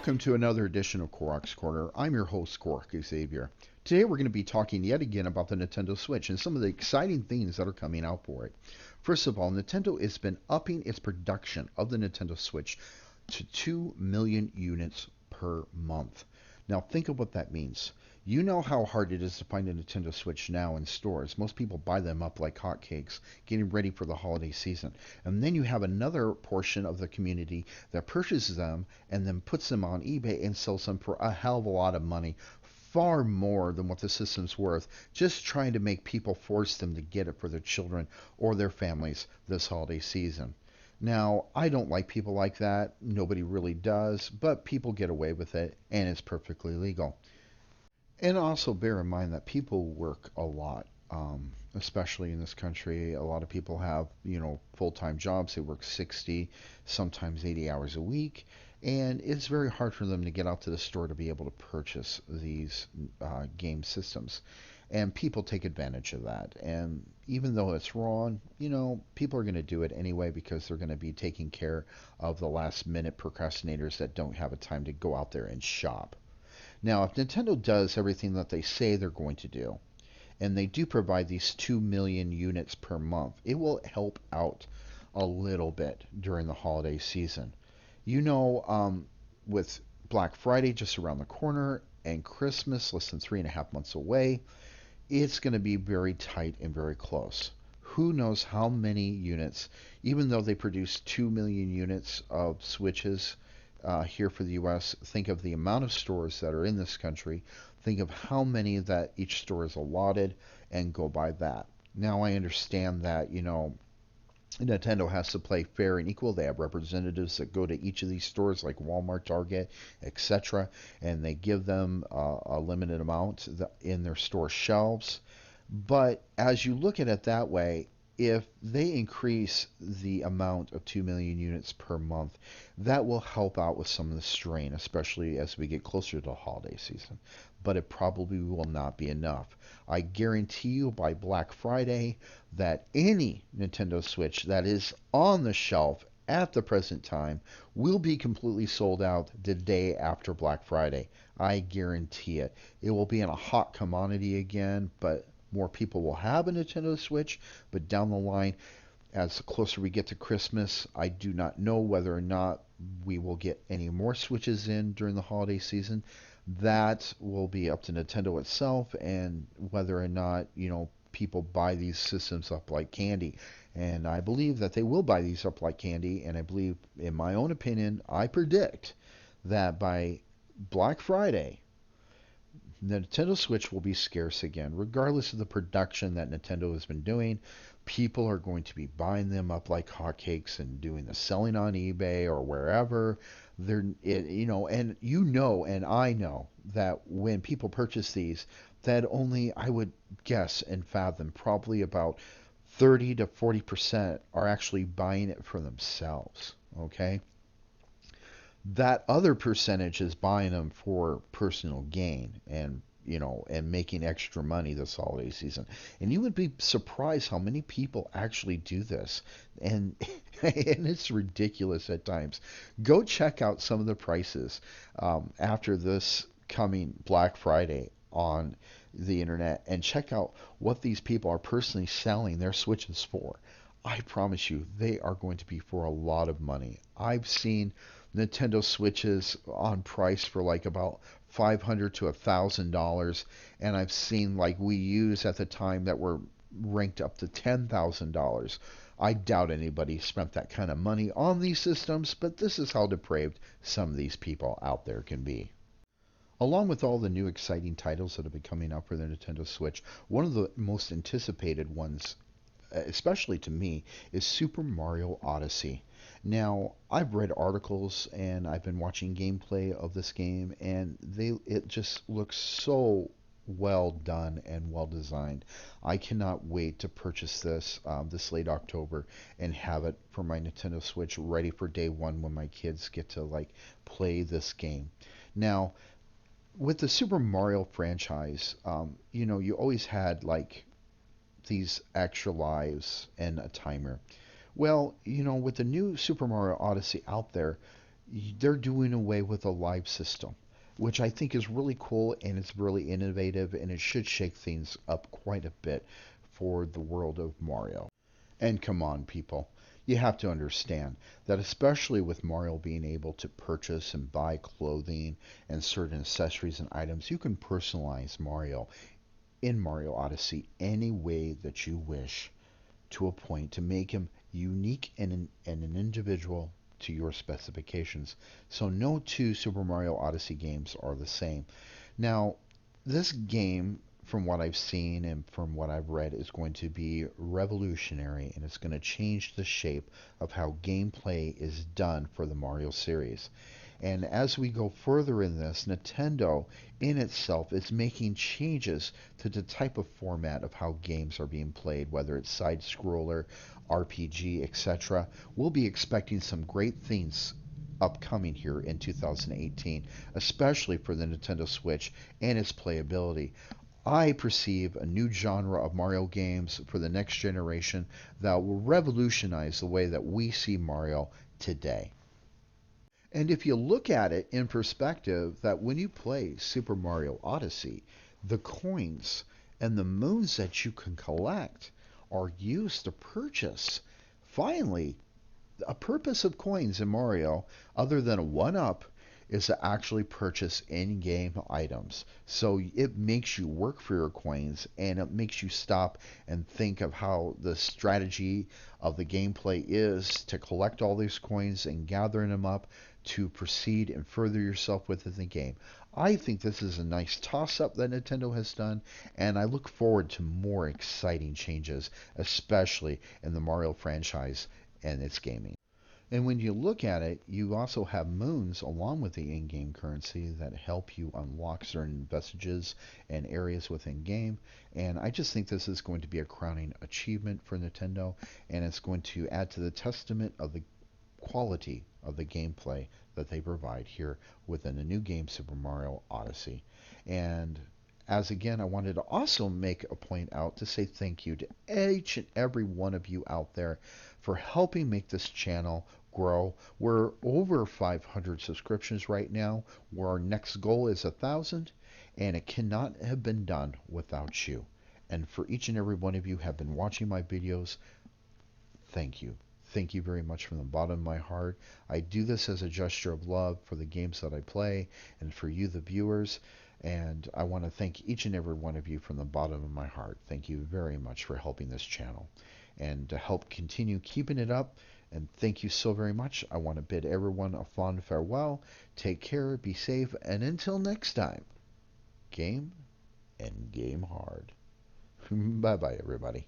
Welcome to another edition of Korok's Corner. I'm your host, Korok Xavier. Today we're going to be talking yet again about the Nintendo Switch and some of the exciting things that are coming out for it. First of all, Nintendo has been upping its production of the Nintendo Switch to 2 million units per month. Now think of what that means. You know how hard it is to find a Nintendo Switch now in stores. Most people buy them up like hotcakes, getting ready for the holiday season. And then you have another portion of the community that purchases them and then puts them on eBay and sells them for a hell of a lot of money, far more than what the system's worth, just trying to make people force them to get it for their children or their families this holiday season. Now, I don't like people like that. Nobody really does, but people get away with it, and it's perfectly legal. And also bear in mind that people work a lot, especially in this country. A lot of people have, full-time jobs. They work 60, sometimes 80 hours a week, and it's very hard for them to get out to the store to be able to purchase these game systems. And people take advantage of that. And even though it's wrong, people are going to do it anyway because they're going to be taking care of the last minute procrastinators that don't have a time to go out there and shop. Now, if Nintendo does everything that they say they're going to do, and they do provide these 2 million units per month, it will help out a little bit during the holiday season. With Black Friday just around the corner and Christmas less than 3.5 months away, it's going to be very tight and very close. Who knows how many units, even though they produce 2 million units of Switches here for the US, think of the amount of stores that are in this country, think of how many that each store is allotted, and go by that. Now, I understand that, Nintendo has to play fair and equal. They have representatives that go to each of these stores, like Walmart, Target, etc., and they give them a limited amount in their store shelves. But as you look at it that way, if they increase the amount of 2 million units per month, that will help out with some of the strain, especially as we get closer to the holiday season. But it probably will not be enough. I guarantee you by Black Friday that any Nintendo Switch that is on the shelf at the present time will be completely sold out the day after Black Friday. I guarantee it. It will be in a hot commodity again, but more people will have a Nintendo Switch, but down the line, as closer we get to Christmas, I do not know whether or not we will get any more Switches in during the holiday season. That will be up to Nintendo itself and whether or not, people buy these systems up like candy. And I believe that they will buy these up like candy, and I believe, in my own opinion, I predict that by Black Friday, the Nintendo Switch will be scarce again. Regardless of the production that Nintendo has been doing, people are going to be buying them up like hotcakes and doing the selling on eBay or wherever. And I know that when people purchase these, that only, I would guess and fathom, probably about 30 to 40% are actually buying it for themselves. Okay? That other percentage is buying them for personal gain and making extra money this holiday season. And you would be surprised how many people actually do this. And and it's ridiculous at times. Go check out some of the prices after this coming Black Friday on the internet and check out what these people are personally selling their Switches for. I promise you, they are going to be for a lot of money. I've seen Nintendo Switches on price for like about $500 to $1,000, and I've seen like Wii U's at the time that were ranked up to $10,000. I doubt anybody spent that kind of money on these systems, but this is how depraved some of these people out there can be. Along with all the new exciting titles that have been coming out for the Nintendo Switch, one of the most anticipated ones, especially to me, is Super Mario Odyssey. Now, I've read articles and I've been watching gameplay of this game, and it just looks so well done and well designed. I cannot wait to purchase this late October and have it for my Nintendo Switch ready for day one when my kids get to like play this game. Now, with the Super Mario franchise, you always had like these extra lives and a timer. Well, with the new Super Mario Odyssey out there, they're doing away with a live system, which I think is really cool and it's really innovative and it should shake things up quite a bit for the world of Mario. And come on, people. You have to understand that, especially with Mario being able to purchase and buy clothing and certain accessories and items, you can personalize Mario in Mario Odyssey any way that you wish to a point to make him unique and an individual to your specifications. So no two Super Mario Odyssey games are the same. Now, this game, from what I've seen and from what I've read, is going to be revolutionary and it's going to change the shape of how gameplay is done for the Mario series. And as we go further in this, Nintendo in itself is making changes to the type of format of how games are being played, whether it's side scroller, RPG, etc. We'll be expecting some great things upcoming here in 2018, especially for the Nintendo Switch and its playability. I perceive a new genre of Mario games for the next generation that will revolutionize the way that we see Mario today. And if you look at it in perspective, that when you play Super Mario Odyssey, the coins and the moons that you can collect are used to purchase. Finally, a purpose of coins in Mario, other than a one up, is to actually purchase in-game items. So it makes you work for your coins and it makes you stop and think of how the strategy of the gameplay is to collect all these coins and gathering them up to proceed and further yourself within the game. I think this is a nice toss-up that Nintendo has done, and I look forward to more exciting changes, especially in the Mario franchise and its gaming. And when you look at it, you also have moons along with the in-game currency that help you unlock certain vestiges and areas within game. And I just think this is going to be a crowning achievement for Nintendo, and it's going to add to the testament of the quality of the gameplay that they provide here within the new game Super Mario Odyssey. And as again, I wanted to also make a point out to say thank you to each and every one of you out there for helping make this channel grow. We're over 500 subscriptions right now, where our next goal is 1,000, and it cannot have been done without you. And for each and every one of you who have been watching my videos, thank you. Thank you very much from the bottom of my heart. I do this as a gesture of love for the games that I play and for you, the viewers. And I want to thank each and every one of you from the bottom of my heart. Thank you very much for helping this channel. And to help continue keeping it up, and thank you so very much, I want to bid everyone a fond farewell. Take care, be safe, and until next time, game and game hard. Bye-bye, everybody.